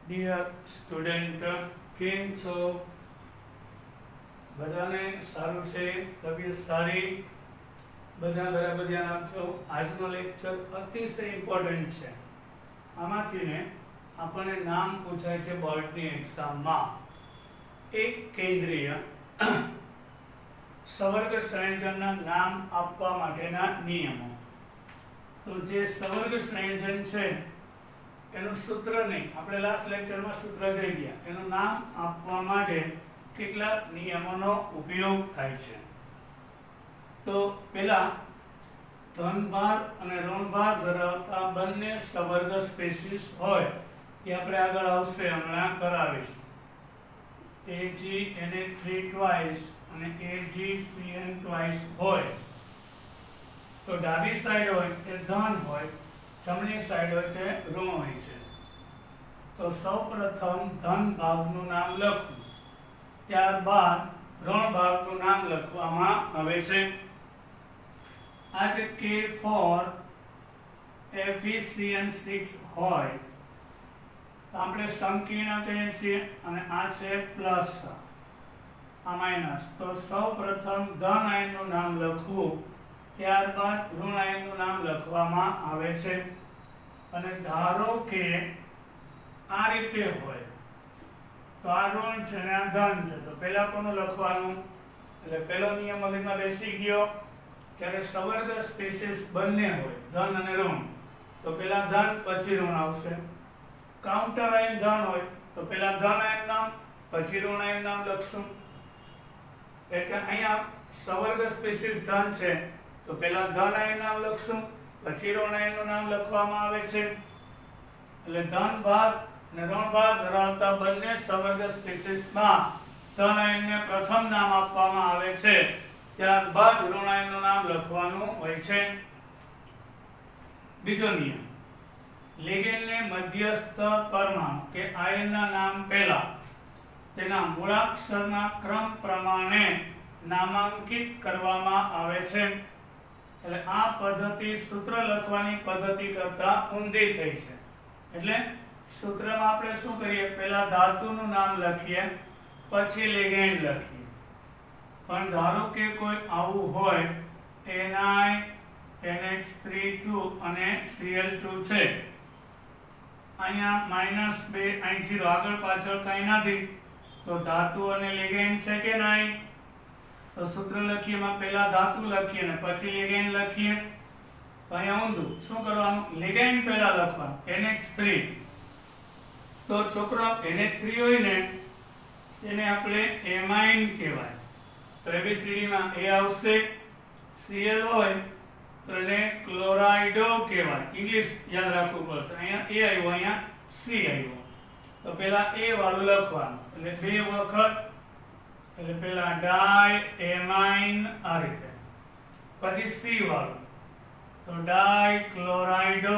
Dear student, કેમ છો? બધાને સારું છે? તબિયત સારી? બધા બરાબર ધ્યાન આપજો. આજનો લેક્ચર અતિશય ઇમ્પોર્ટન્ટ છે. આમાંથી ને આપણને નામ પૂછાય છે બોર્ડની એક્ઝામમાં. એક કેન્દ્રીય સવર્ગ સંયોજનના નામ આપવા માટેના નિયમો. તો જે સવર્ગ સંયોજન છે એનું સૂત્ર નહીં, આપણે લાસ્ટ લેક્ચરમાં સૂત્ર જોઈ ગયા. એનું નામ આપવા માટે કેટલાક નિયમોનો ઉપયોગ થાય છે. તો પહેલા ધનભાર અને ઋણભાર ધરાવતા બંને સવર્ગ સ્પેસીસ હોય એ આપણે આગળ આવશે, હમણાં કરાવીશું. AgNH3 ટ્વાઇસ અને AgCN ટ્વાઇસ હોય તો ડાબી સાઈડ હોય તે ધન હોય, જમણી સાઈડ હોય તે ઋણ હોય છે. તો સૌપ્રથમ ધન ભાગનું નામ લખવું, ત્યારબાદ ઋણ ભાગનું નામ લખવામાં આવે છે. આ જે K4 FeCN6 હોય તો આપણે સંકીર્ણ કહીએ છીએ અને આ છે પ્લસ, આ માઇનસ. તો સૌપ્રથમ ધન આયનનું નામ લખવું, ત્યારબાદ ઋણ આયનનું નામ લખવામાં આવે છે. અને ધારો કે આ રીતે હોય તો આ ઋણ છે ને આ ધન છે, તો પહેલા કોનું લખવાનું? એટલે પહેલો નિયમ મગજમાં બેસી ગયો. જ્યારે સવર્ગ સ્પેસીસ બંને હોય, ધન અને ઋણ, તો પહેલા ધન પછી ઋણ આવશે. કાઉન્ટર આયન ધન હોય તો પહેલા ધન આયન નામ પછી ઋણ આયન નામ લખશું. એટલે અહીંયા સવર્ગ સ્પેસીસ ધન છે તો પહેલા ધન આયન નામ લખશું, પછી ઋણ આયનનું નામ લખવામાં આવે છે. એટલે ધન ભાર અને ઋણ ભાર ધરાવતા બંને સવર્ગ સ્પેસીસમાં ધન આયનને પ્રથમ નામ આપવામાં આવે છે, ત્યારબાદ ઋણ આયનનું નામ લખવાનું હોય છે. બીજો નિયમ, લિગેન્ડને મધ્યસ્થ પરમાણુ કે આયનના નામ પહેલા તેના મૂળાક્ષરના ક્રમ પ્રમાણે નામાંકિત કરવામાં આવે છે. એટલે આ પદ્ધતિ સૂત્ર લખવાની પદ્ધતિ કરતા ઊંધી થઈ છે. એટલે સૂત્રમાં આપણે શું કરીએ, પહેલા ધાતુનું નામ લખીએ, પછી લિગેન્ડ લખીએ. પણ ધારો કે કોઈ આવું હોય, NiNH32 અને Cl2 છે, અહીંયા -2 અહીં 0, આગળ પાછળ કંઈ નથી, તો ધાતુ અને લિગેન્ડ છે કે નહીં? તો સૂત્ર લખીએ, એમાં પહેલા ધાતુ લખીએ ને પછી લિગેન્ડ લખીએ. તો અહીંયા ઊંધું શું કરવાનું? લિગેન્ડ પહેલા લખવાનું, NH3. તો છોકરો NH3 હોય ને એને આપણે એમાઇન કહેવાય. તો ABCD માં A આવશે. Cl હોય તો એને ક્લોરાઇડો કહેવાય. ઇંગ્લિશ યાદ રાખવું પડશે. અહીંયા A આવ્યો, અહીંયા C આવ્યો. તો પહેલા A વાળું લખવાનું, એટલે બે વખત, એટલે પહેલા ડાય એમાઇન આ રીતે, પછી C વાળું તો ડાય ક્લોરાઇડો,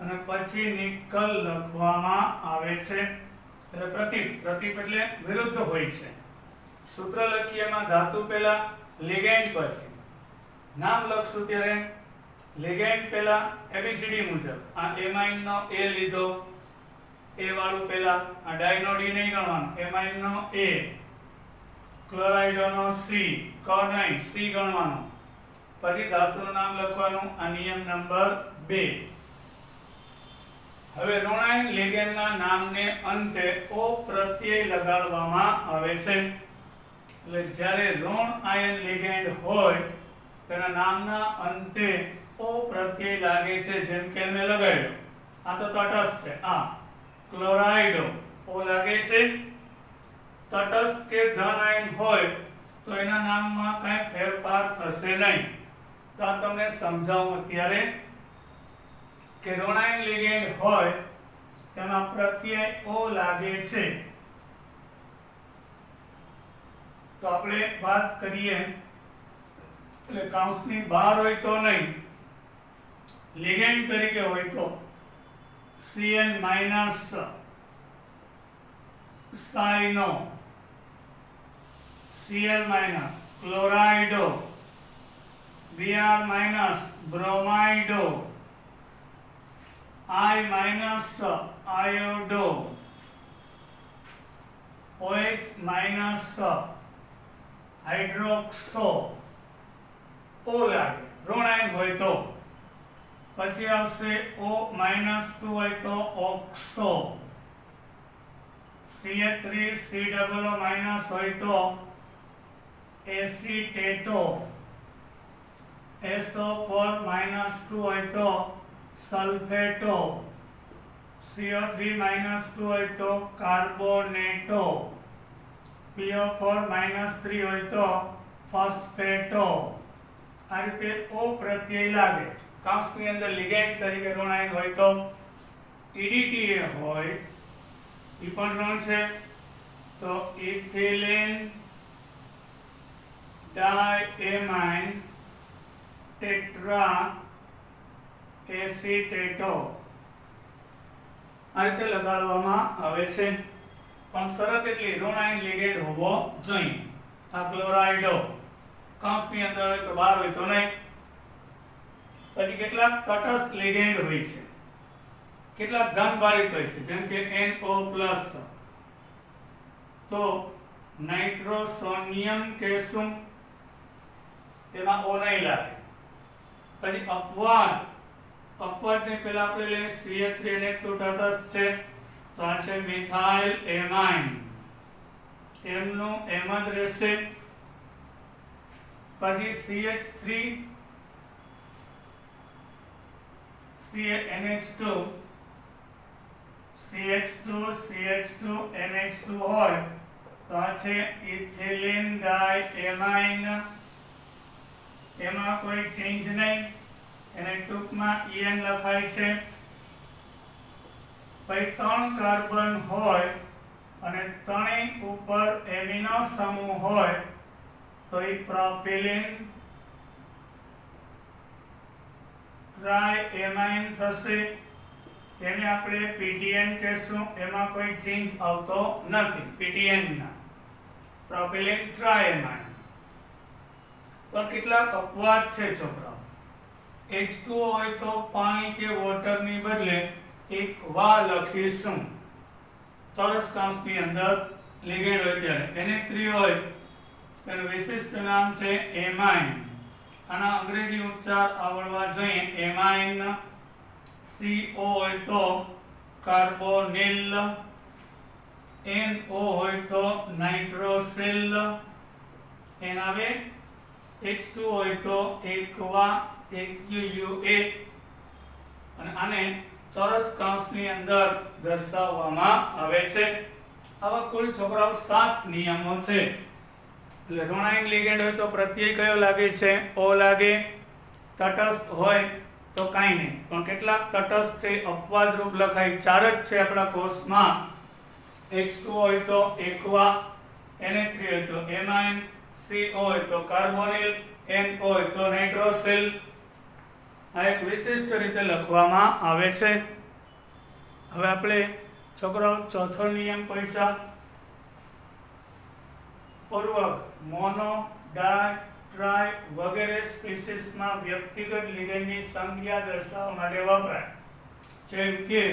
અને પછી નિકલ લખવામાં આવે છે. એટલે પ્રતીક એટલે વિરુદ્ધ હોય છે. સૂત્ર લખીએ, એમાં ધાતુ પહેલા, લિગેન્ડ પછી. નામ લખશું ત્યારે લિગેન્ડ પહેલા ABCD મુજબ. આ એમાઇન નો A લીધો, A વાળું પહેલા, આ ડાય નો D નહીં ગણવાનું, એમાઇન નો A, ક્લોરાઇડો નો C, ક નહીં, C ગણવાનો. પછી ધાતુનું નામ લખવાનું, આ નિયમ નંબર 2. હવે ઋણાયન લિગેન્ડના નામને અંતે O પ્રત્યય લગાડવામાં આવે છે. એટલે જ્યારે ઋણ આયન લિગેન્ડ હોય તેના નામના અંતે O પ્રત્યય લાગે છે, જેમ કે મેં લગાડ્યો. આ તો તટસ્થ છે, આ ક્લોરાઇડો O લાગે છે. તટસ્થ કે ધન આયન હોય તો એના નામમાં કાંઈ ફેરફાર થશે નહીં. તો આ તમને સમજાવું અત્યારે કે ઋણાયન લિગેન્ડ હોય તેમાં પ્રત્યય O લાગે છે. તો આપણે વાત કરીએ, એટલે કાઉન્સની બહાર હોય તો નહીં, લિગેન્ડ તરીકે હોય તો Cn minus cyano, Cl minus chlorido, Br minus bromido, I minus iodo, OH minus hydroxo, O લાગે ઋણ આયન હોય તો. પછી આવશે O -2 હોય તો ઓક્સો, CH3 COO માઇનસ હોય તો એસિટેટો, SO4 -2 હોય તો સલ્ફેટો, CO3 -2 હોય તો કાર્બોનેટો, PO4 -3 હોય તો ફોસ્ફેટો. આ રીતે O પ્રત્યય લાગે. કાઉન્સની અંદર લિગેન્ડ તરીકે ઋણ આયન હોય તો EDTA હોય, એ પણ ઋણ છે, તો ઇથિલિન ડાયએમાઇન ટેટ્રા એસિટેટો. આ રીતે લગાડવામાં આવે છે. પણ શરત એટલી ઋણ આયન લિગેન્ડ હોવો જોઈએ. આ ક્લોરાઇડો કાઉન્સની અંદર હોય તો બહાર હોય તો નહીં. પછી કેટલાક તટસ્થ લિગેન્ડ હોય છે, કેટલાક ધનભારિત હોય છે, જેમ કે NO+, તો નાઇટ્રોસોનિયમ કેલ્શિયમ, એમાં O નહીં લાગે. પછી અપવાદને પહેલા આપણે લઈએ CH3 અને એક તો તટસ્થ છે, તો આ છે મિથાઇલ એમાઇન, એમનું એમ જ રહેશે. પછી CH3 NH2 NH2 હોય તો આ છે ઇથિલિન ડાયએમાઇન, એમાં કોઈ ચેન્જ નહીં, એને ટૂંકમાં EN લખાય છે. પછી 3 કાર્બન હોય અને ત્રણેય ઉપર એમિનો સમૂહ હોય તો એ પ્રોપિલિન ટ્રાયએમાઇન થશે. એને આપણે PTN કહેશું. એમાં કોઈ ચેન્જ આવતો નથી PTN ના, પ્રોપિલિન ટ્રાયએમાઇન. પણ કેટલાક અપવાદ છે છોકરાઓ. H2O હોય તો પાણી કે વોટરની બદલે એક વા લખીશું. ચોરસ કૌંસની અંદર લિગેન્ડ હોય ત્યારે. Na3 હોય તેનું વિશિષ્ટ નામ છે એમાઇન. આના અંગ્રેજી ઉચ્ચાર આવડવા જોઈએ. એમાઇન. CO હોય તો કાર્બોનિલ, NO હોય તો નાઇટ્રોસિલ, એન આવે. H2 હોય તો એકવા, AQUA. અને આને ચોરસ કૌંસની અંદર દર્શાવવામાં આવે છે. આવા કુલ છોકરાઓ 7 નિયમો છે. એટલે ઋણ આયન લિગેન્ડ હોય તો પ્રત્યય કયો લાગે છે? O લાગે. તટસ્થ હોય તો કાંઈ નહીં, પણ કેટલાક તટસ્થ છે અપવાદ રૂપ લખાય. 4 જ છે આપણા કોર્સમાં. H2 હોય તો એકવા, Na3 હોય તો એમાઇન, CO હોય તો કાર્બોનિલ, NO હોય તો નાઇટ્રોસિલ. આ એક વિશિષ્ટ રીતે લખવામાં આવે છે. હવે આપણે છોકરાઓ ચોથો નિયમ પહોંચ્યા. પૂર્વક મોનો, ડાય, ટ્રાય વગેરે સ્પીસીસમાં વ્યક્તિગત લિગેન્ડની સંખ્યા દર્શાવવા માટે વપરાય. જેમ કે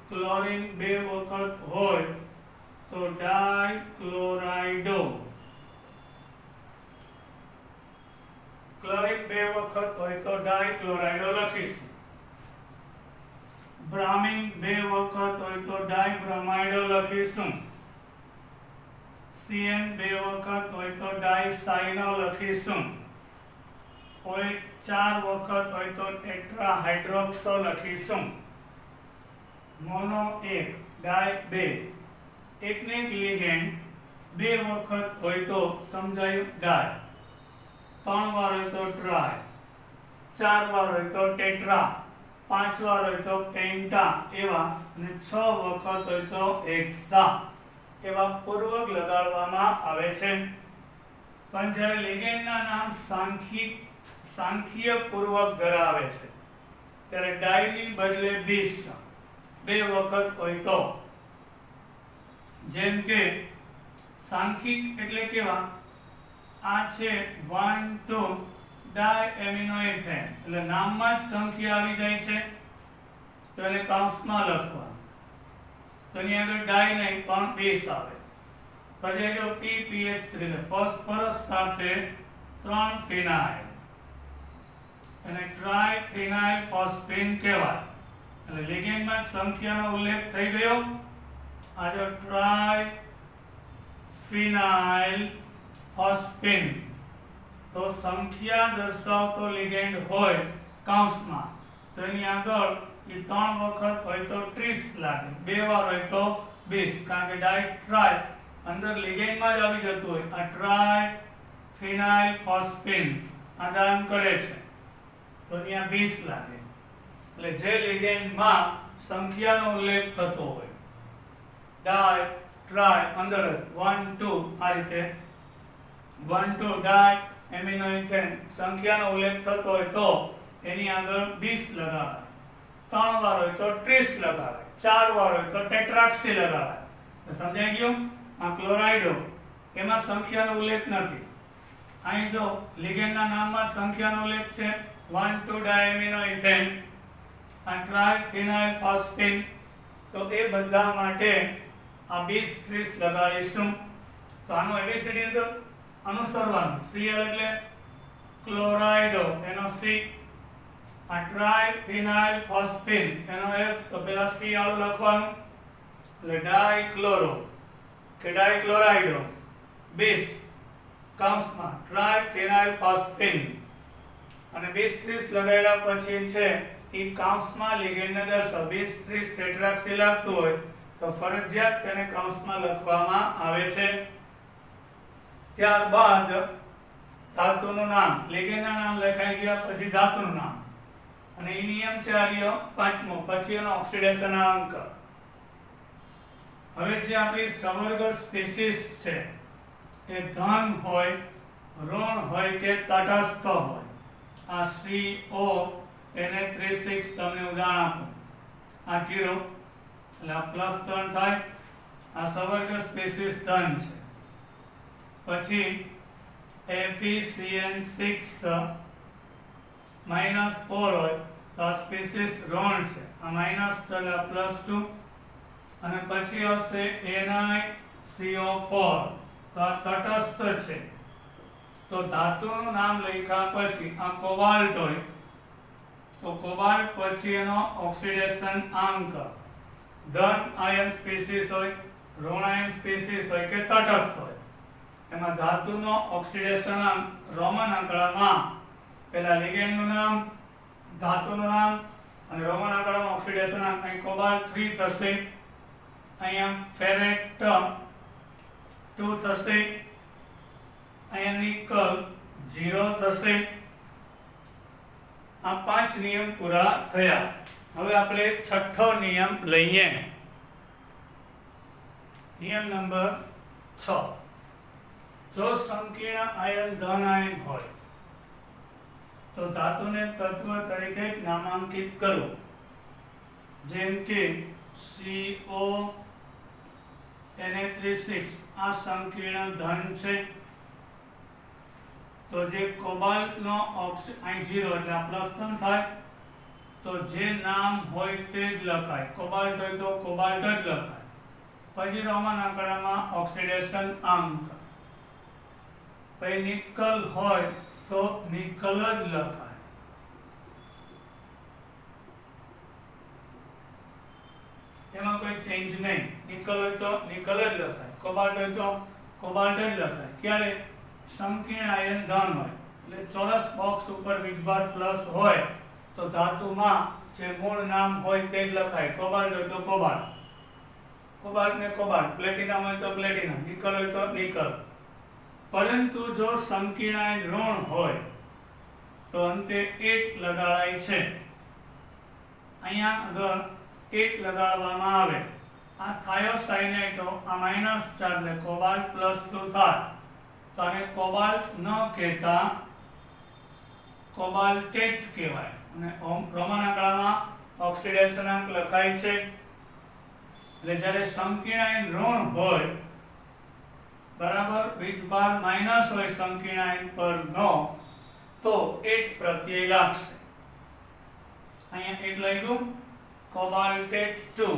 ક્લોરીન 2 વખત હોય તો ડાયક્લોરાઇડો, ક્લોરીન 2 વખત હોય તો ડાયક્લોરાઇડો લખીશું. બ્રામિન 2 વખત હોય તો ડાયબ્રોમાઇડો લખીશું. CN 2 વખત હોય તો ડાયસાઇનો લખીશું. OH 4 વખત હોય તો ટેટ્રાહાઇડ્રોક્સો લખીશું. મોનો 1, ડાય 2. એકને એક લિગેન્ડ 2 વખત હોય તો સમજાયું ડાય, 3 વાર હોય તો ટ્રાય, 4 વાર હોય તો ટેટ્રા, 5 વાર હોય તો પેન્ટા એવા, અને 6 વખત હોય તો હેક્સા એવા પૂર્વક લગાડવામાં આવે છે. પણ જ્યારે લિગેન્ડના નામ સાંખ્યિક પૂર્વક ધરાવે છે ત્યારે ડાયની બદલે 20 2 વખત હોય તો. જેમ કે સાંખ્યિક એટલે કેવા? આ છે 1 2 ડાયએમિનોઇથેન, એટલે નામમાં જ સંખ્યા આવી જાય છે. તો એને કૌંસમાં લખવાનું. તો એની આગળ ડાય નહીં પણ બેઝ આવે. પછી જો PPH3 ને ફોસ્ફરસ સાથે 3 ફિનાઇલ અને ટ્રાયફિનાઇલ ફોસ્ફેન કહેવાય. એટલે લિગેન્ડમાં સંખ્યાનો ઉલ્લેખ થઈ ગયો. આ જો ટ્રાયફિનાઇલ ફોસ્ફેન તો સંખ્યા દર્શાવતો લિગેન્ડ હોય કૌંસમાં તો એની આગળ એ 3 વખત હોય તો 30 લાગે, 2 વાર હોય તો 20, કારણ કે ડાય ટ્રાય અંદર લિગેન્ડમાં જ આવી જતું હોય. આ ટ્રાયફિનાઇલ ફોસ્ફેન આદાન કરે છે તો ત્યાં 20 લાગે. એટલે જે લિગેન્ડમાં સંખ્યાનો ઉલ્લેખ થતો હોય ડાય ટ્રાય અંદર 1 2 આ રીતે 1 2 ડાય એમિનો ઇથેન સંખ્યાનો ઉલ્લેખ થતો હોય તો એની આગળ 20 લગાવાય, 3 વાર હોય તો 30 લગાવાય, 4 વાર હોય તો ટેટ્રાક્સી લગાવાય. સમજાઈ ગયું? આ ક્લોરાઇડો એમાં સંખ્યાનો ઉલ્લેખ નથી. અહીં જો લિગેન્ડના નામમાં સંખ્યાનો ઉલ્લેખ છે 1 2 ડાયમિનો ઇથેન, આ ટ્રાયફિનાઇલ ફોસ્ફેન, તો એ બધા માટે આ 20 30 લગાડીશું. તો આનો એબીસીડી તો અનુસરવાનું. Cl એટલે ક્લોરાઇડો એનો C, આ ટ્રાયફિનાઇલ ફોસ્ફેન એનો F, તો પેલા C આવું લખવાનું એટલે ડાયક્લોરો કે ડાયક્લોરાઇડો 20 કૌંસમાં ટ્રાયફિનાઇલ ફોસ્ફેન અને 20 30 લગાડ્યા પછી છે એ કૌંસમાં લિગેન્ડને દર્શાવ. 20 30 ટેટ્રાક્સી લાગતું હોય તો ફરજિયાત તેને કૌંસમાં લખવામાં આવે છે. ત્યારબાદ ધાતુનું નામ, લિગેન્ડના નામ લખાઈ ગયા પછી ધાતુનું નામ, અને એ નિયમ છે આ પાંચમો, પછી એનો ઓક્સિડેશન અંક. હવે જે આપણી સવર્ગ સ્પીસીસ છે એ ધન હોય, ઋણ હોય કે તટસ્થ હોય. આ CO Na36 તમને ઉદાહરણ આપું, આ 0 એટલે આ +3 થાય. આ સવર્ગ સ્પીસીસ ધન છે. પછી FeCN6 -4 હોય તો આ સ્પીસીસ ઋણ છે, આ માઇનસ છે એટલે +2. અને પછી આવશે NiCO4 તો આ તટસ્થ છે. તો ધાતુનું નામ લખ્યા પછી આ કોબાલ્ટ હોય તો કોબાલ્ટ પછી એનો ઓક્સિડેશન અંક ધન આયન સ્પીસીસ હોય, ઋણ આયન સ્પીસીસ હોય કે તટસ્થ હોય, એમાં ધાતુનો ઓક્સિડેશન અંક રોમન આંકડામાં પહેલા લિગેન્ડનું નામ, ધાતુનું નામ અને રોમન આંકડામાં ઓક્સિડેશન અંક. અહીં કોબાલ્ટ 3 થશે, અહીંયા ફેરેટ 2 થશે, અહીંયા નિકલ 0 થશે. આ 5 નિયમ પૂરા થયા. હવે આપણે છઠ્ઠો નિયમ લઈએ. નિયમ નંબર 6. જો સંકીર્ણ આયન ધન આયન હોય તો ધાતુને તત્વ તરીકે નામાંકિત કરો. જેમ કે CO Na36 આ સંકીર્ણ ધન છે, તો જે કોબાલ્ટનો અહીં 0 એટલે આ +3 થાય, તો જે નામ હોય તે જ લખાય. કોબાલ્ટ હોય તો કોબાલ્ટ જ લખાય. પછી રોમન આંકડામાં ઓક્સિડેશન અંક. પછી નિકલ હોય તો નિકલ જ લખાય. એમાં કોઈ ચેન્જ નહીં. નિકલ હોય તો નિકલ જ લખાય, કોબાલ્ટ હોય તો કોબાલ્ટ જ લખાય. ક્યારે? સંકીર્ણ આયન ધન હોય એટલે ચોરસ બોક્સ ઉપર વીજભાર પ્લસ હોય તો ધાતુમાં જે મૂળ નામ હોય તે જ લખાય. કોબાલ્ટ હોય તો કોબાલ્ટ, કોબાલ્ટ ને કોબાલ્ટ, પ્લેટિનમ હોય તો પ્લેટિનમ, નિકલ હોય તો નિકલ. પરંતુ જો સંકીર્ણ આયન ઋણ હોય તો અંતે 8 લગાડાય છે. અહીંયા આગળ 8 લગાડવામાં આવે. આ થાયોસાયનાઇટો આ -4 ને કોબાલ્ટ +2 થાય તો આને કોબાલ્ટ ન કહેતા કોબાલ્ટેટ કહેવાય. અને રોમન આંકડામાં ઓક્સિડેશન અંક લખાય છે. એટલે જ્યારે સંકીર્ણ આયન ઋણ હોય બરાબર વીજભાર માઇનસ હોય સંકીર્ણ આયન પર નો તો 8 પ્રત્યય લાગશે. અહીંયા 8 લખ્યું. કોબાલ્ટેટ 2,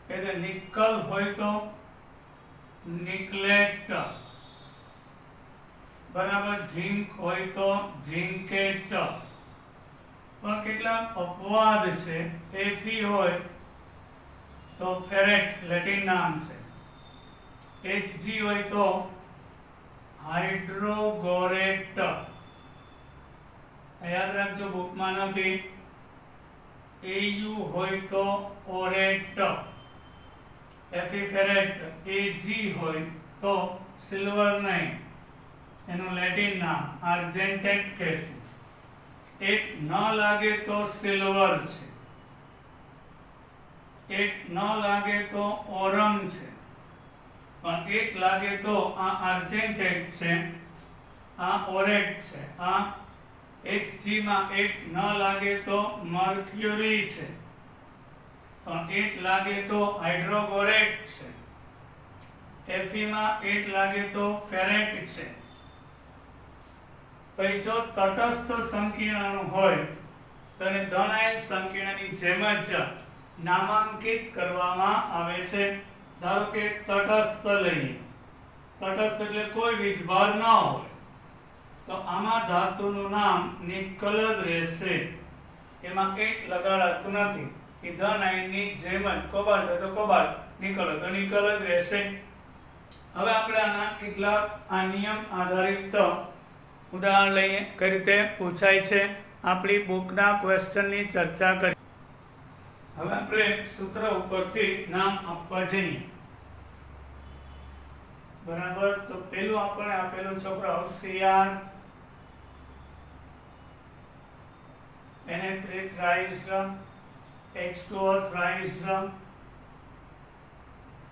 એટલે નિકલ હોય તો નિકલેટ, બરાબર, ઝિંક હોય તો ઝિંકેટ. પણ કેટલાક અપવાદ છે. Fe હોય તો ફેરેટ, લેટિન નામ છે. Hg હોય તો હાઇડ્રોગોરેટ, યાદ રાખજો, બુકમાં નથી. Au હોય તો ઓરેટ, Fe ફેરેટ. Ag હોય તો સિલ્વર નહીં, એનું લેટિન નામ આર્જેન્ટેટ કહેશું. એક ન લાગે તો સિલ્વર છે, એક ન લાગે તો ઓરમ છે, પણ એક લાગે તો આ આર્જેન્ટેટ છે, આ ઓરેટ છે. આ Hg માં એક ન લાગે તો મર્ક્યુરી છે, પણ એક લાગે તો હાઇડ્રોગોરેટ છે. Fe માં એક લાગે તો ફેરેટ છે. પછી જો તટસ્થ સંકીર્ણનું હોય તો એને ધન આયન સંકીર્ણની જેમ જ નામાંકિત કરવામાં આવે છે. ધારો કે તટસ્થ લઈએ, તટસ્થ એટલે કોઈ વીજભાર ન હોય, તો આમાં ધાતુનું નામ નિકલ જ રહેશે, એમાં એક લગાડાતું નથી. એ ધન આયનની જેમ જ કોબાલ્ટ હોય તો કોબાલ્ટ, નિકલ હોય તો નિકલ જ રહેશે. હવે આપણે આના કેટલાક આ નિયમ આધારિત ઉદાહરણ લઈએ, કઈ રીતે પૂછાય છે. આપણી બુકના ક્વેશ્ચનની ચર્ચા કરી. હવે આપણે સૂત્ર ઉપરથી નામ આપવા જઈએ, બરાબર. તો પેલું આપણે આપેલું છોકરાઓ Cr Na3 thrice, H2O thrice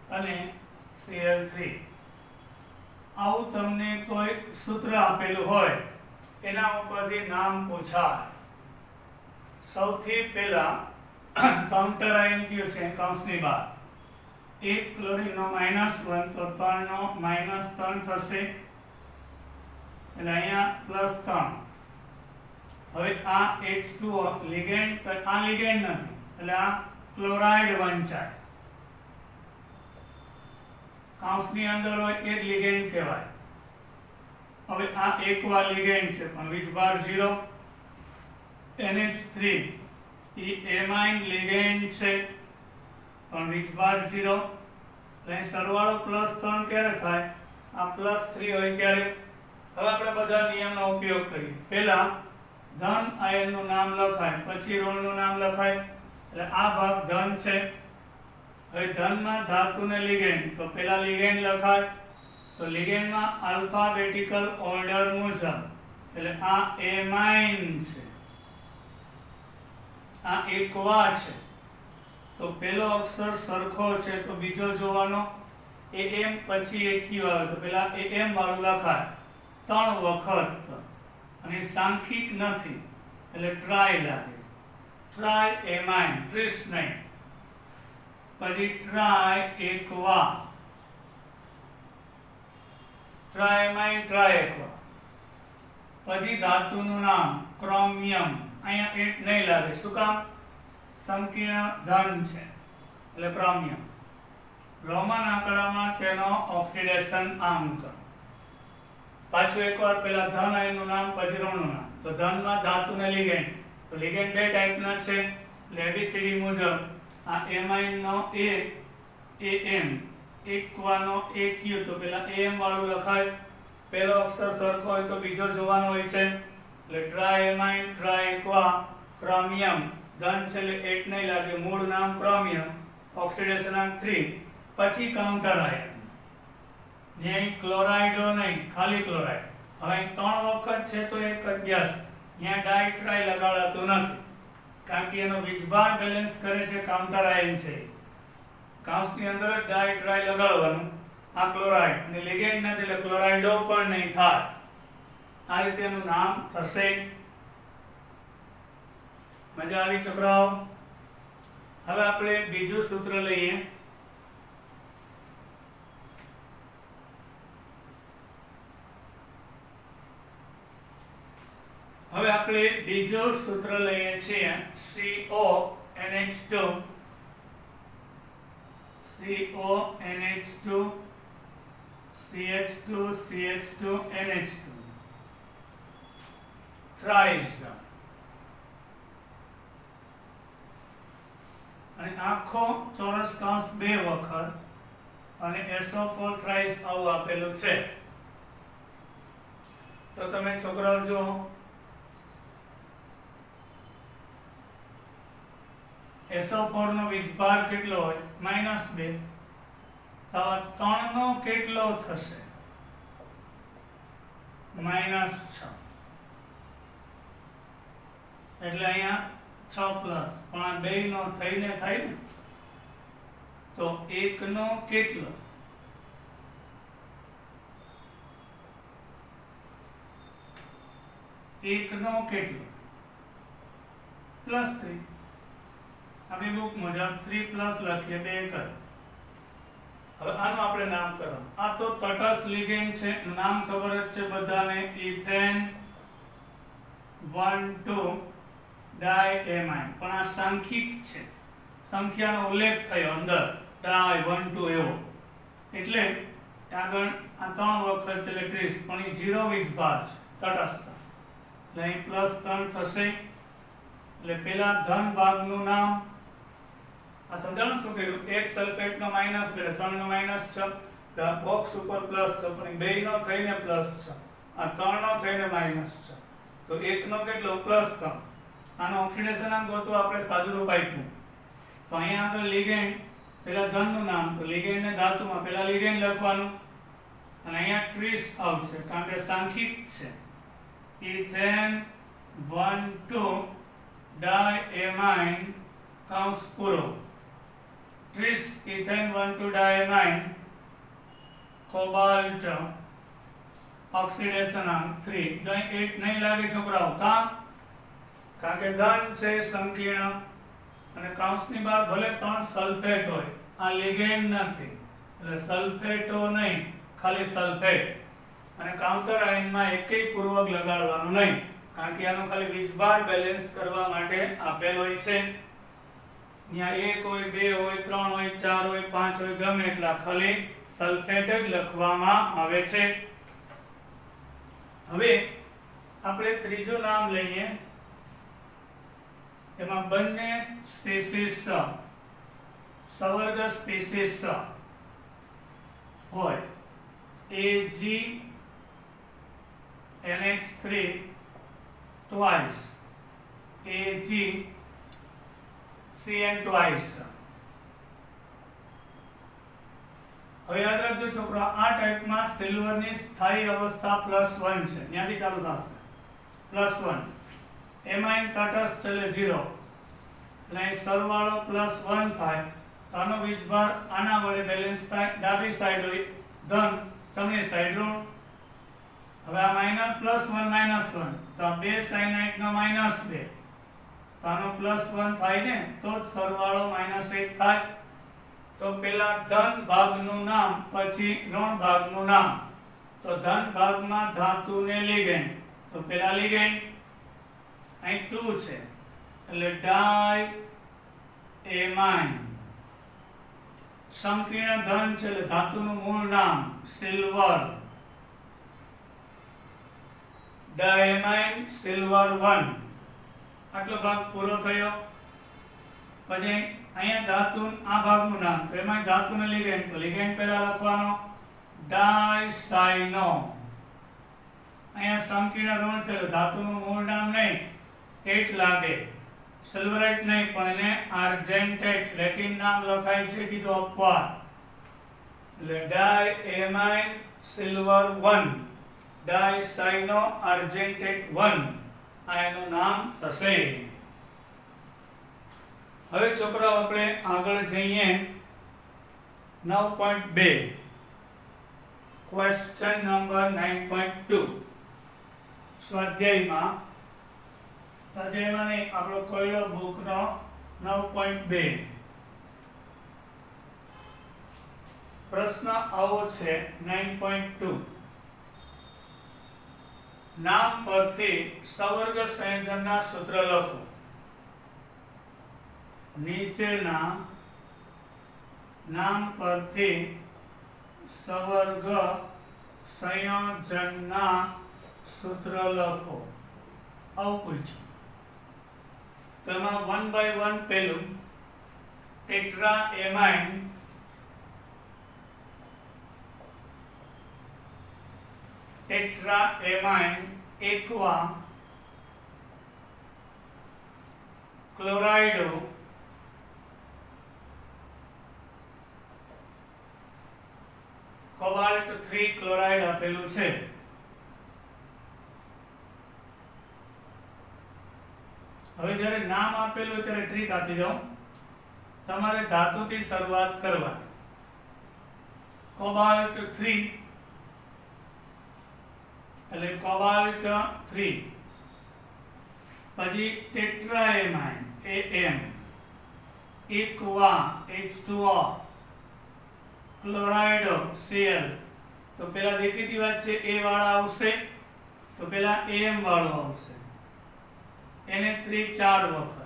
અને Cl3. આવું તમને કોઈ સૂત્ર આપેલું હોય, એના ઉપરથી નામ પૂછાય. સૌથી પહેલા કાઉન્ટર આયન કયું છે, કૌંસની બહાર. એક ક્લોરીનનો -1 તો 3 નો -3 થશે, એટલે અહીંયા +3. હવે આ H2O લિગેન્ડ, આ લિગેન્ડ નથી, એટલે આ ક્લોરાઇડ વંચાય. કાઉંસની અંદર હોય એ જ લિગેન્ડ કહેવાય. હવે આ એકવા લિગેન્ડ છે, પણ વીજભાર 0. NH3 એ એમાઇન લિગેન્ડ છે, પણ વીજભાર 0. એટલે સરવાળો +3 ક્યારે થાય, આ +3 હોય ત્યારે. હવે આપણે બધા નિયમનો ઉપયોગ કરીએ. પહેલા ધન આયનનું નામ લખાય, પછી ઋણનું નામ લખાય, એટલે આ ભાગ ધન છે. હવે ધનમાં ધાતુને લિગેન્ડ, તો પહેલા લિગેન્ડ લખાય, તો લિગેન્ડમાં આલ્ફાબેટિકલ ઓર્ડર મુજબ, એટલે આ એમાઇન છે, આ એકવા છે, તો પહેલો અક્ષર સરખો છે તો બીજો જોવાનો. Am પછી એક્યુ આવે તો પહેલા Am વાળું લખાય 3 વખત, અને સાંખિક નથી એટલે ટ્રાય લાગે, ટ્રાય એમાઇન, ટ્રિસ નહીં. પછી ટ્રાય એકવા, ટ્રાય એમાઇન, ટ્રાય એકવા. પછી ધાતુનું નામ ક્રોમિયમ, અહીંયા એક નહીં લાગે, શું કામ, સંકીર્ણ ધન છે એટલે ક્રોમિયમ. રોમન આંકડામાં તેનો ઓક્સિડેશન અંક. પાછું એકવાર પહેલા ધન આયનનું નામ પછી ઋણનું નામ. તો ધનમાં ધાતુને લિગેન્ડ, તો લિગેન્ડ બે ટાઈપના છે, એટલે ABCD મુજબ આ એમાઇનનો A, Am, એકવાનો AQ, તો પહેલા Am વાળું લખાય, પહેલો અક્ષર સરખો હોય તો બીજો જોવાનો હોય છે, એટલે ટ્રાય એમાઇન, ટ્રાય એકવા, ક્રોમિયમ. ધન છે એટલે 8 નહીં લાગે, મૂળ નામ ક્રોમિયમ, ઓક્સિડેશન અંક 3. પછી કાઉન્ટર આયન, ન્યાય ક્લોરાઇડો નહીં, ખાલી ક્લોરાઇડ. હવે 3 વખત છે તો એક અભ્યાસ, ત્યાં ડાઈ ટ્રાય લગાડાતું નથી, કારણ કે એનો વીજભાર બેલેન્સ કરે છે કાઉન્ટર આયન છે. કાઉન્સની અંદર જ ડાઈ ટ્રાય લગાડવાનું. આ ક્લોરાઇડ અને લિગેન્ડ નથી એટલે ક્લોરાઇડો પણ નહીં થાય. આ રીતે એનું નામ થશે. મજા આવી છોકરાઓ? હવે આપણે બીજું સૂત્ર લઈએ. હવે આપણે બીજું સૂત્ર લઈએ છીએ NH2 CONH2 CH2 CH2 NH2 thrice અને આખો ચોરસ કૌંસ 2 વખત અને SO4 thrice આવું આપેલું છે. તો તમે છોકરાઓ જો SO4 નો વીજભાર કેટલો હોય -2 તો 3 નો કેટલો થશે -6 એટલે અહીંયા 6 પ્લસ પણ આ બે નો થઈને થાય ને તો 1 નો કેટલો +3 આપણી બુક મુજબ 3 પ્લસ લખીએ 2 કર. હવે આનું આપણે નામકરણ, આ તો તટસ્થ લિગેન્ડ છે, નામ ખબર જ છે બધાને, ઇથેન 1,2 ડાયએમાઇન, પણ આ સાંખ્યિક છે, સંખ્યાનો ઉલ્લેખ થયો અંદર ડાય 1,2 એવો, એટલે આગળ આ 3 વખત છે એટલે 30, પણ એ 0 વીજભાર છે તટસ્થ, એટલે અહીં +3 થશે. એટલે પેલા ધન ભાગનું નામ આ સમજાણું શું કર્યું, એક સલ્ફેટ નો માઈનસ એટલે 3 નો -6, બોક્સ ઉપર પ્લસ છે પણ બે નો થઈને +6, આ 3 નો થઈને -6, તો 1 નો કેટલો +3. આનો ઓક્સિડેશન નામ ગોતવા આપણે સાદું રૂપ આપ્યું. તો અહીંયા આગળ લિગેન્ડ પેલા ધન નું નામ, તો લિગેન્ડ ને ધાતુમાં પેલા લિગેન્ડ લખવાનું અને અહીંયા ટ્રીસ આવશે કારણ કે સાંખ્યિક છે. ઇથેન 1,2 ડાયએમાઇન કૌંસ પૂરો, ટ્રીસ ઇથેન 1,2 ડાયએમાઇન કોબાલ્ટ ઓક્સિડેશન અંક 3. જો 8 નહીં લાગે છોકરાઓ, કારણ કે ધન છે સંકીર્ણ અને કૌંસની બહાર ભલે 3 સલ્ફેટ હોય, આ લિગેન્ડ નથી એટલે સલ્ફેટો નહીં, ખાલી સલ્ફેટ, અને કાઉન્ટર આયનમાં એકેય પૂર્વક લગાડવાનું નહીં કારણ કે આનો ખાલી વીજભાર બેલેન્સ કરવા માટે આપેલ હોય છે. ત્યાં 1 હોય 2 હોય 3 હોય 4 હોય 5 હોય ગમે એટલા, ખાલી સલ્ફેટ જ લખવામાં આવે છે. હવે આપણે ત્રીજું નામ લઈએ, એમાં બંને સ્પીસીસ સવર્ગ સ્પીસીસ હોય, Ag NH3 twice, Ag Cn twice. હવે યાદ રાખજો છોકરા, આ ટાઈપમાં સિલ્વરની સ્થાયી અવસ્થા +1 છે, ત્યાંથી ચાલુ થશે +1. એમાઇન તટસ્થ એટલે 0, એટલે અહીં સરવાળો +1 થાય, તો આનો વીજભાર આના વડે બેલેન્સ થાય, ડાબી સાઈડ હોય ધન, જમણી સાઈડ ઋણ. હવે આ -+1 -1, તો આ 2 સાઇનાઇડ નો -2, તો આનો +1 થાય ને તો જ સરવાળો -1 થાય. તો પેલા ધન ભાગનું નામ પછી ઋણ ભાગનું નામ, તો ધન ભાગમાં ધાતુ ને લિગેન્ડ, તો પેલા લિગેન્ડ અહીં 2 છે એટલે ડાય એમાઇન, સંકીર્ણ ધન છે એટલે ધાતુનું મૂળ નામ સિલ્વર, ડાયમાઇન સિલ્વર 1. આટલો ભાગ પૂરો થયો. પછી અહીંયા ધાતુ આ ભાગનું નામ, તો એમાં ધાતુને લિગેન્ડ, તો લિગેન્ડ પહેલા લખવાનો ડાયસાઇનો. અહીંયા સંકીર્ણ ઋણ છે એટલે ધાતુનું મૂળ નામ નહીં, એટ લાગે, સિલ્વરાઇટ નહીં પણ એને આર્જેન્ટેટ લેટિન નામ લખાય છે, કીધું અપવાદ, એટલે ડાયએમાઇન સિલ્વર 1 ડાયસાઇનો આર્જેન્ટેટ 1, આ એનું નામ થશે. હવે છોકરાઓ આપણે આગળ જઈએ 9.2, ક્વેશ્ચન નંબર 9.2. સ્વાધ્યાયમાં નહીં, આપણો કોયડો બુકનો 9.2 પ્રશ્ન આવો છે. 9.2 નામ પરથી સવર્ગ સંયોજનના સૂત્ર લખો. નીચેના નામ પરથી સવર્ગ સંયોજનના સૂત્ર લખો. આવું પૂછ્યું. તો એમાં 1 by 1 પેલું tetra amine aqua ક્લોરાઇડો cobalt 3 chloride આપેલું છે. હવે જ્યારે નામ આપેલું ત્યારે ટ્રીક આપી દઉં. તમારે ધાતુથી શરૂઆત કરવાની. કોબાલ્ટ 3 એટલે કોબાલ્ટ 3, પછી ટેટ્રાએમાઇન AM, એક્વા H2O, ક્લોરાઇડો Cl. તો પેલા દેખીતી વાત છે A વાળા આવશે તો પેલા AM વાળો આવશે. એને 3 4 વખત,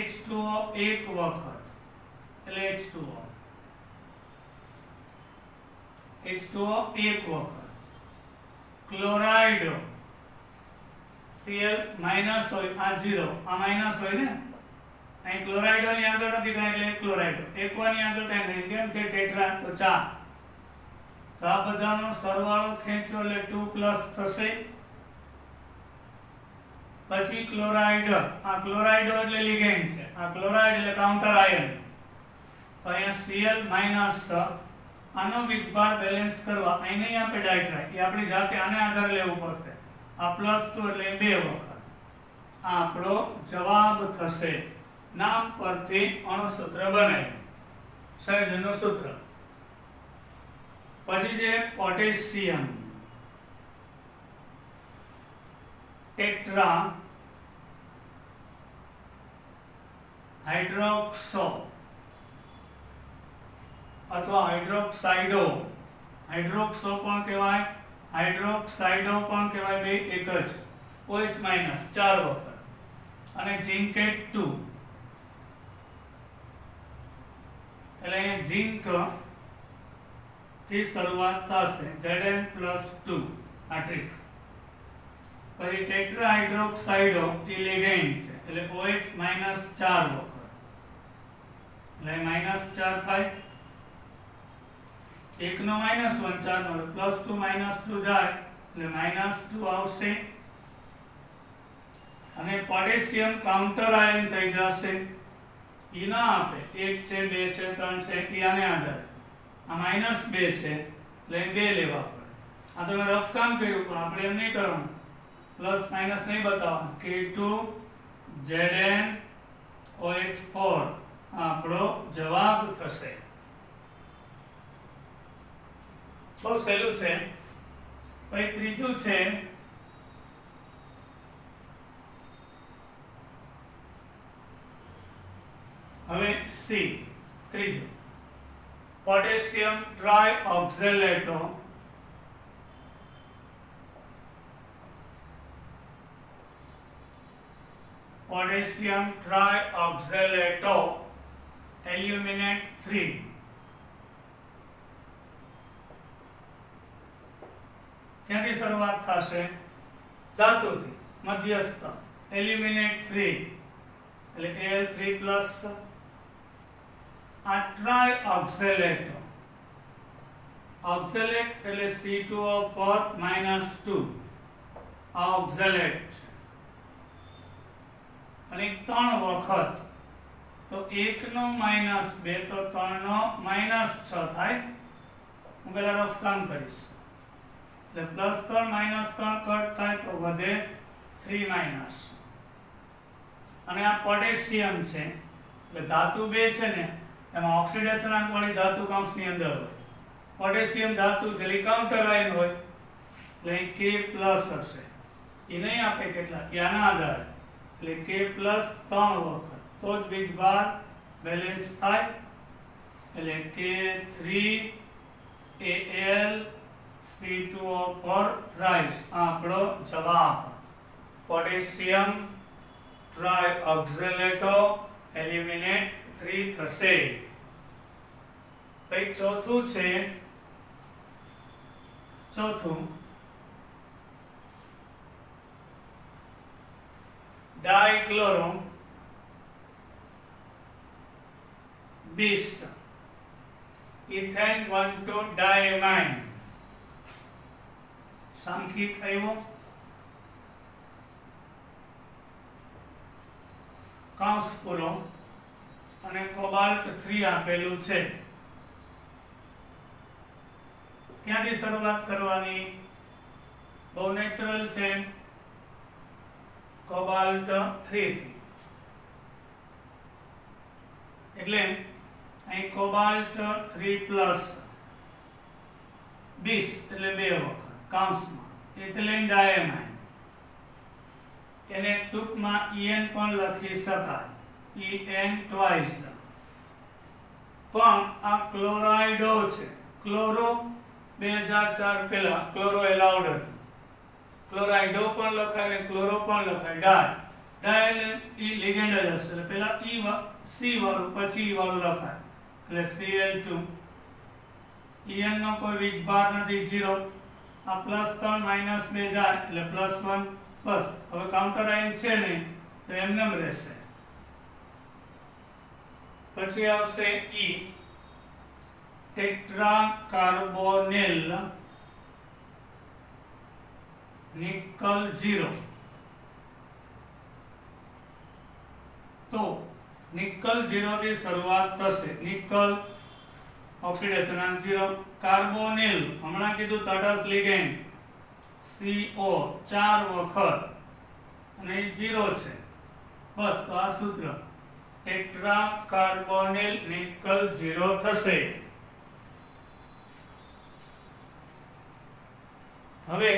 H2O 1 વખત એટલે H2O 1 વખત, ક્લોરાઇડો Cl માઈનસ હોય, આ 0, આ માઈનસ હોય ને, અહીં ક્લોરાઇડો ની આગળ નથી કાંઈ એટલે ક્લોરાઇડો, એક્વા ની આગળ કાંઈ નહીં, કેમ કે ટેટ્રા તો 4. તો આ બધાનો સરવાળો ખેંચો એટલે 2 પ્લસ થશે. પછી ક્લોરાઇડ, આ ક્લોરાઇડો એટલે લિગેન્ડ છે, આ ક્લોરાઇડ એટલે કાઉન્ટર આયન. તો અહીંયા Cl માઈનસ, આનો વીજભાર બેલેન્સ કરવા અહીં નહીં આપે ડાયટ્રાય, એ આપણી જાતે આને આધારે લેવું પડશે. આ +2 એટલે 2 વખત. આ આપણો જવાબ થશે. નામ પરથી અણુસૂત્ર બનાવ્યું, સંયોજનનું સૂત્ર. પછી જે પોટેશિયમ ટેટ્રા હાઇડ્રોક્સો અથવા હાઇડ્રોક્સાઇડો, હાઇડ્રોક્સો પણ કહેવાય, હાઇડ્રોક્સાઇડો પણ કહેવાય, બે એક જ. OH- 4 વખત. અને ઝિંકેટ 2 એટલે અહીંયા ઝિંક થી શરૂઆત થશે, Zn+2 આ ટ્રીક. પછી ટેટ્રા હાઇડ્રોક્સાઇડો એ લિગેન્ડ છે એટલે OH- 4 વખત એટલે -4 થાય. 1 નો -1 4 નો +2 -2 જાય એટલે -2 આવશે. અને પોટેશિયમ કાઉન્ટર આયન થઈ જશે. ઈ ના આપે, 1 છે 2 છે 3 છે, ઈ આને આધારે. આ -2 છે એટલે 2 લેવા પડે. આ તો મેં રફ કામ કર્યું પણ આપણે એમ નહીં કરવાનું, પ્લસ માઇનસ નહીં બતાવવાનું. K2 ZnOH4 આપણો જવાબ થશે. બહુ સહેલું છે. પછી ત્રીજું છે હવે C. ત્રીજું પોટેશિયમ ટ્રાઇઓક્ઝેલેટો પોટેશિયમ ટ્રાઇઓક્ઝેલેટો એલ્યુમિનેટ 3 ક્યાંથી શરૂઆત થશે? ધાતુથી, મધ્યસ્થ એલ્યુમિનેટ 3 એટલે Al3+. આ ટ્રાઇઓક્ઝેલેટો, ઓક્ઝેલેટ એટલે C2O4 -2 આ ઓક્ઝેલેટ છે. અને 3 વખત, તો 1 નો -2 તો 3 નો -6 થાય. હું પહેલા રફ કામ કરીશ એટલે +3 -3 કટ થાય તો વધે 3-. અને આ પોટેશિયમ છે એટલે ધાતુ 2 છે ને એમાં ઓક્સિડેશન વાળી ધાતુ કૌંસની અંદર હોય. પોટેશિયમ ધાતુ છે કાઉન્ટર આયન હોય એટલે K+ હશે. એ નહીં આપે કેટલા, આના આધારે એટલે K+ 3 વખત તો જ વીજભાર બેલેન્સ થાય. એટલે K3Al C2O4 થ્રાઇસ આ આપણો જવાબ. પોટેશિયમ ટ્રાયઓક્ઝેલેટો એલિમિનેટ 3 થશે. પછી ચોથું છે ડાઇક્લોરો 20 ઇથેન 1 ડાયમાઇન સાંખ્યિક આવ્યો કાંસ પૂરો અને કોબાલ્ટ 3 આપેલું છે. ક્યાંથી શરૂઆત કરવાની? બહુ નેચરલ છે, કોબાલ્ટ 3 થી. એટલે અહીં કોબાલ્ટ 3 પ્લસ 20 એટલે 2 વખત કાંસમાં ઇથિલિન ડાયમાઇન, એને ટૂંકમાં EN પણ લખી શકાય, EN ટ્વાઇસ. પણ આ ક્લોરાઇડો છે. ક્લોરો 2004 પહેલા ક્લોરો એલાઉડ હતું. ક્લોરાઇડો પણ લખાય ને ક્લોરો પણ લખાય. ડાય ઈ લિગેન્ડ જ હશે એટલે પહેલા C વાળું પછી E વાળું લખાય એટલે Cl2. EN નો કોઈ વીજભાર નથી, 0. આ +3 -2 જાય એટલે +1. બસ, હવે કાઉન્ટર આયન છે નહીં તો એમને એમ રહેશે. પછી આવશે E, ટેટ્રાકાર્બોનિલ નિકલ 0. તો નિકલ 0 થી શરૂઆત થશે. Nickel oxidation 0. કાર્બોનિલ હમણાં કીધું તટસ્થ લિગેન્ડ CO 4 વખત અને 0 છે. બસ, તો આ સૂત્ર ટેટ્રાકાર્બોનિલ નિકલ 0 થશે. હવે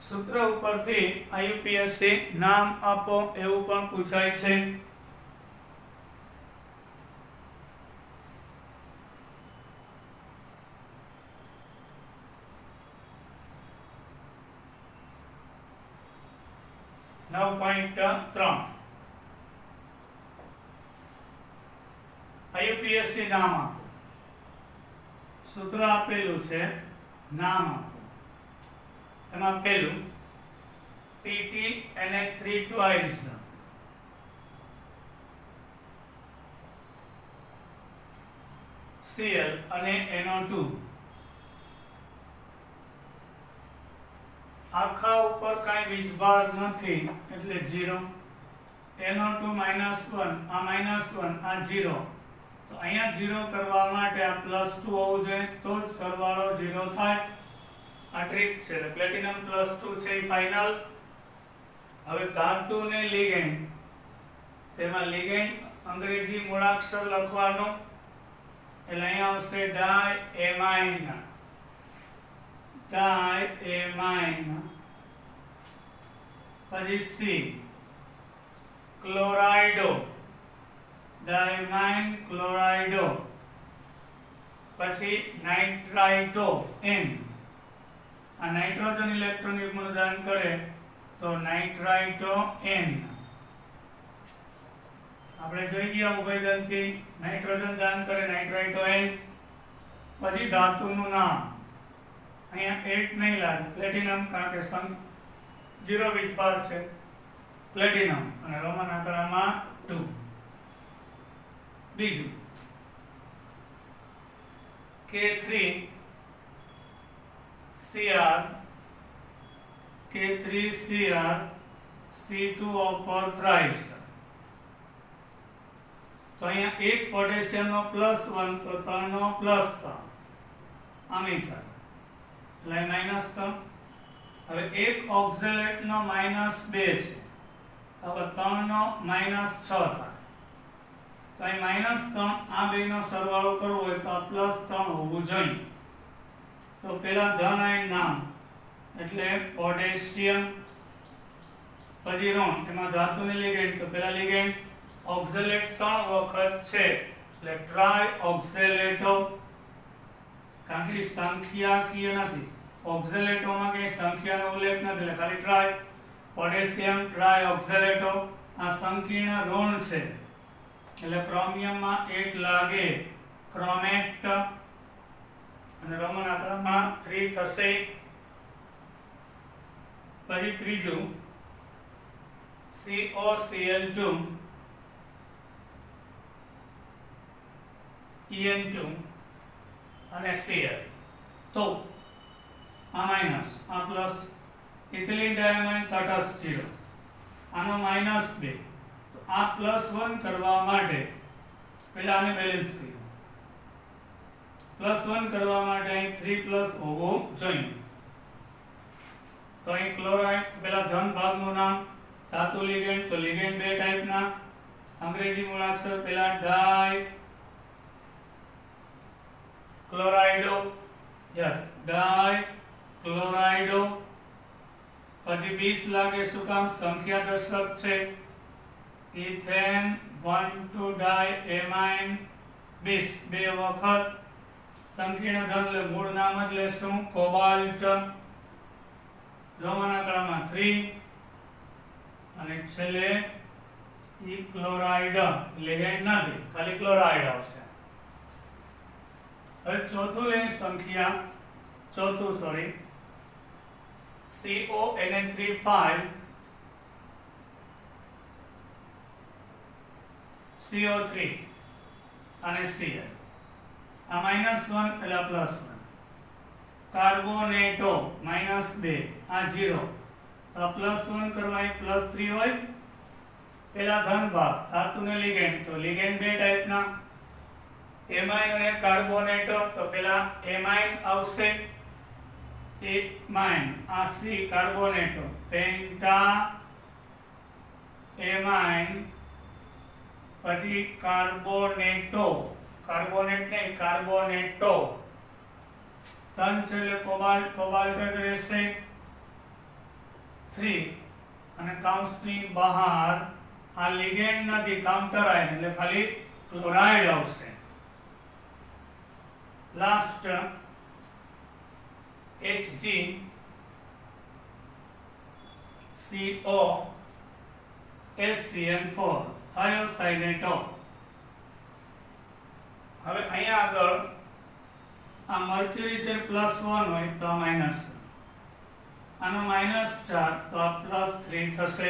સૂત્ર ઉપરથી IUPAC નામ આપો એવું પણ પૂછાય છે. IUPAC નામ આપો. સૂત્ર આપેલું છે, નામ આપો. એમાં પહેલું PTNA3 ટ્વાઇસ Cl અને NO2. આખા ઉપર કાંઈ વીજભાર નથી એટલે 0. NO2 -1, આ -1, આ 0. તો અહીંયા 0 કરવા માટે આ +2 હોવું જોઈએ તો જ સરવાળો 0 થાય. આ ટ્રીક છે. પ્લેટિનમ +2 છે એ ફાઇનલ. હવે ધાતુ ને લિગેન્ડ, તેમાં લિગેન્ડ અંગ્રેજી મૂળાક્ષર લખવાનો એટલે અહીંયા આવશે ડાયએમાઇન. પછી C, ક્લોરાઇડો, ડાયમાઇન ક્લોરાઇડો. પછી નાઇટ્રાઇટો N, આ નાઇટ્રોજન ઇલેક્ટ્રોન યુગ્મનું દાન કરે તો નાઇટ્રાઇટો N. આપણે જોઈ ગયા ઉભયદંતી નાઇટ્રોજન દાન કરે નાઇટ્રાઇટો N. પછી ધાતુનું નામ અહીંયા 8 નહીં લાગે, પ્લેટિનમ, કારણ કે 0 વીજભાર છે, પ્લેટિનમ અને રોમન આંકડામાં 2. બીજું K3Cr C2O4 thrice. તો અહીંયા એક પોટેશિયમનો +1 તો 3 નો +3 આમી ચાલે એટલે -3. હવે એક ઓક્ઝેલેટનો -2 છે તો હવે 3 નો -6 થાય. તો અહીં -3, આ બેનો સરવાળો કરવો હોય તો આ +3 હોવું જોઈએ. તો પેલા ધન આયન નામ એટલે પોટેશિયમ. પછી ઋણ, એમાં ધાતુની લિગેન્ડ, તો પેલા લિગેન્ડ ઓક્ઝેલેટ 3 વખત છે એટલે ટ્રાયઓક્ઝેલેટો, કારણ કે સંખ્યાકીય નથી, ઓક્ઝેલેટોમાં કઈ સંખ્યાનો ઉલ્લેખ નથી એટલે ખાલી ટ્રાય. પોટેશિયમ ટ્રાય ઓક્ઝેલેટો આ સંકીર્ણ ઋણ છે એટલે ક્રોમિયમમાં 8 લાગે. ક્રોમેટ અને રોમન આંકડામાં 3 થશે. પછી ત્રીજું COCl2 En2 અને Cl. તો આ માઇનસ આ પ્લસ ઇથિલિન ડાયમાઇન તટસ્થ 0 આનો -2 તો આ +1 કરવા માટે પહેલા આને બેલેન્સ કર્યું. +1 કરવા માટે અહીં 3+ હોવું જોઈએ. તો અહીં ક્લોરાઇડ પહેલા ધન ભાગનું નામ ધાતુ લિગેન્ડ તો લિગેન્ડ બે ટાઈપના અંગ્રેજી મૂળાક્ષર પહેલા ડાઈ ક્લોરાઇડો યસ ડાઈ ક્લોરાઇડો. પછી 20 લાગે શું કામ સંખ્યા દર્શક છે. ઇથેન 1,2 ડાઈ એમાઇન 20 બે વખત સંકીર્ણ ધન એટલે મૂળ નામ જ લેશું કોબાલ્ટ. રોમન આંકડામાં 3 અને છેલ્લે ઈ ક્લોરાઇડ લિગેન્ડ નથી ખાલી ક્લોરાઇડ આવશે. હવે ચોથું લે સંખ્યા ચોથું સોરી CONN3 CO3 અને Cl. આ -1 એટલે +1. કાર્બોનેટો -2 આ 0 તો +1 કરવા અહીં +3 હોય. પેલા ધન ભાગ ધાતુને લિગેન્ડ તો લિગેન્ડ બે ટાઈપના એમાઇન અને કાર્બોનેટો તો પેલા એમાઇન આવશે. એમાઇન આ સી કાર્બોનેટો પેન્ટા એમાઇન. પછી કાર્બોનેટો કાર્બોનેટ નહીં કાર્બોનેટો ધન છે એટલે કોબાલ્ટ કોબાલ્ટ જ રહેશે 3 અને કાઉન્સની બહાર આ લિગેન્ડ નથી કાઉન્ટર આયન એટલે ખાલી ક્લોરાઇડ આવશે. Last HgCOSCN4 થાયોસાઇનેટો. હવે અહીંયા આગળ આ મર્ક્યુરી છે +1 હોય તો આ -1 આનો -4 તો આ +3 થશે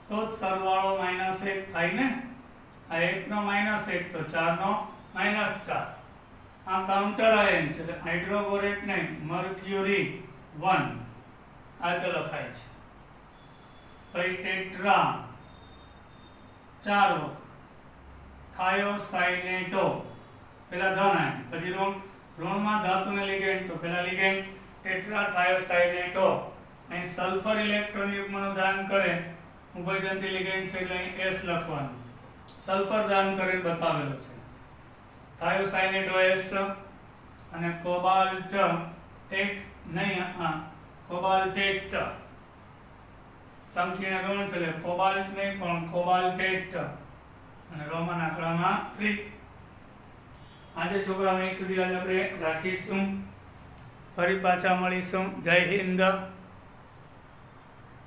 તો જ સરવાળો -1 થાય ને. આ 1 નો -1 તો 4 નો -4. આ કાઉન્ટર આયન છે એટલે હાઇડ્રોબોરેટ નહીં મર્ક્યુરી 1 આ તો લખાય છે. પછી ટેટ્રા 4 વખત થાયોસાઇનેટો પેલા ધન આયન પછી ઋણમાં ધાતુને લિગેન્ડ તો પેલા લિગેન્ડ ટેટ્રા થાયોસાઇનેટો. અહીં સલ્ફર ઇલેક્ટ્રોન યુગ્મનું દાન કરે ઉભયદંતી લિગેન્ડ છે એટલે અહીં S લખવાનું. સલ્ફર દાન કરે બતાવેલો છે. થાયોસાઇનેટો S અને કોબાલ્ટ 8 નહીં કોબાલ્ટેટ સંકીર્ણ ઋણ છે એટલે કોબાલ્ટ નહીં પણ કોબાલ્ટેટ અને રોમન આંકડામાં 3. આજે છોકરાઓ અહીં સુધી આપણે રાખીશું. ફરી પાછા મળીશું. જય હિન્દ.